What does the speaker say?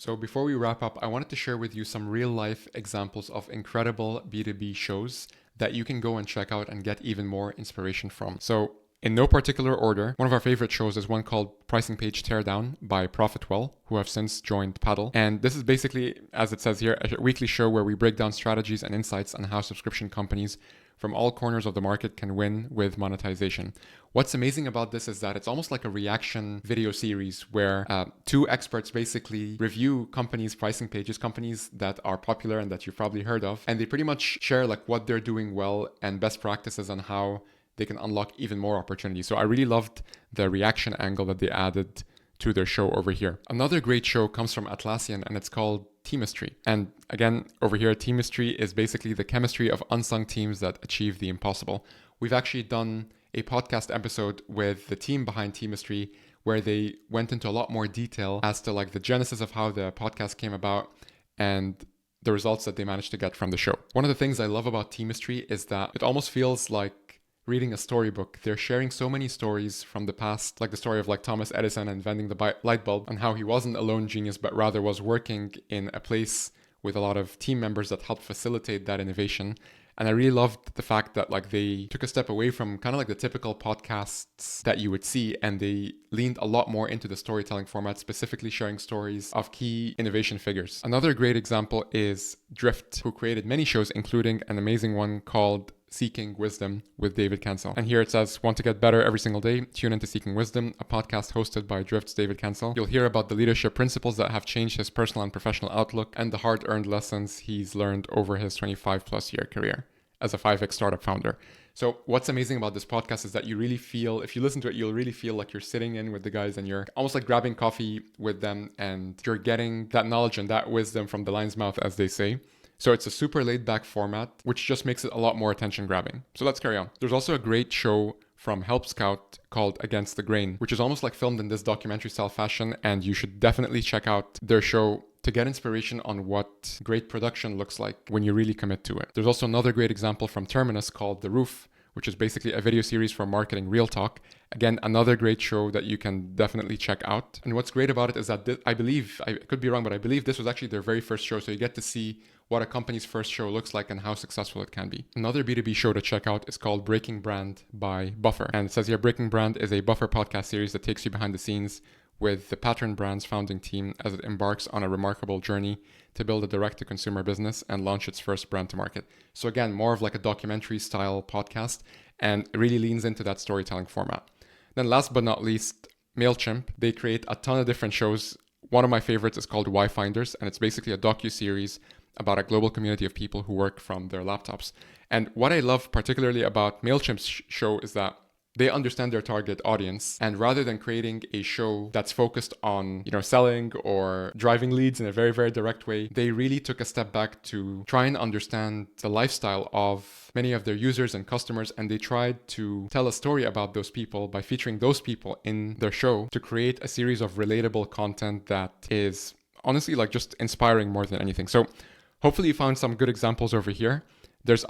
So before we wrap up, I wanted to share with you some real life examples of incredible B2B shows that you can go and check out and get even more inspiration from. So in no particular order, one of our favorite shows is one called Pricing Page Teardown by Profitwell, who have since joined Paddle. And this is basically, as it says here, a weekly show where we break down strategies and insights on how subscription companies from all corners of the market can win with monetization. What's amazing about this is that it's almost like a reaction video series where two experts basically review companies' pricing pages, companies that are popular and that you've probably heard of, and they pretty much share like what they're doing well and best practices on how they can unlock even more opportunities. So I really loved the reaction angle that they added to their show over here. Another great show comes from Atlassian and it's called Teamistry. And again, over here, Teamistry is basically the chemistry of unsung teams that achieve the impossible. We've actually done a podcast episode with the team behind Teamistry where they went into a lot more detail as to like the genesis of how the podcast came about and the results that they managed to get from the show. One of the things I love about Teamistry is that it almost feels like reading a storybook. They're sharing so many stories from the past, like the story of like Thomas Edison inventing the light bulb and how he wasn't a lone genius, but rather was working in a place with a lot of team members that helped facilitate that innovation. And I really loved the fact that like they took a step away from kind of like the typical podcasts that you would see, and they leaned a lot more into the storytelling format, specifically sharing stories of key innovation figures. Another great example is Drift, who created many shows, including an amazing one called Seeking Wisdom with David Cancel. And here it says, want to get better every single day? Tune into Seeking Wisdom, a podcast hosted by Drift's David Cancel. You'll hear about the leadership principles that have changed his personal and professional outlook and the hard-earned lessons he's learned over his 25-plus year career as a 5X startup founder. So what's amazing about this podcast is that you really feel, if you listen to it, you'll really feel like you're sitting in with the guys and you're almost like grabbing coffee with them and you're getting that knowledge and that wisdom from the lion's mouth, as they say. So it's a super laid back format, which just makes it a lot more attention grabbing. So let's carry on. There's also a great show from Help Scout called Against the Grain, which is almost like filmed in this documentary style fashion. And you should definitely check out their show to get inspiration on what great production looks like when you really commit to it. There's also another great example from Terminus called The Roof, which is basically a video series for marketing real talk. Again, another great show that you can definitely check out. And what's great about it is that I believe, I could be wrong, but I believe this was actually their very first show. So you get to see what a company's first show looks like and how successful it can be. Another B2B show to check out is called Breaking Brand by Buffer. And it says here, Breaking Brand is a Buffer podcast series that takes you behind the scenes with the Pattern Brands founding team as it embarks on a remarkable journey to build a direct-to-consumer business and launch its first brand to market. So again, more of like a documentary style podcast, and it really leans into that storytelling format. Then last but not least, MailChimp. They create a ton of different shows. One of my favorites is called Why Finders, and it's basically a docu-series about a global community of people who work from their laptops. And what I love particularly about MailChimp's show is that they understand their target audience, and rather than creating a show that's focused on, selling or driving leads in a very, very direct way, they really took a step back to try and understand the lifestyle of many of their users and customers, and they tried to tell a story about those people by featuring those people in their show to create a series of relatable content that is honestly like just inspiring more than anything. So hopefully you found some good examples over here. There's a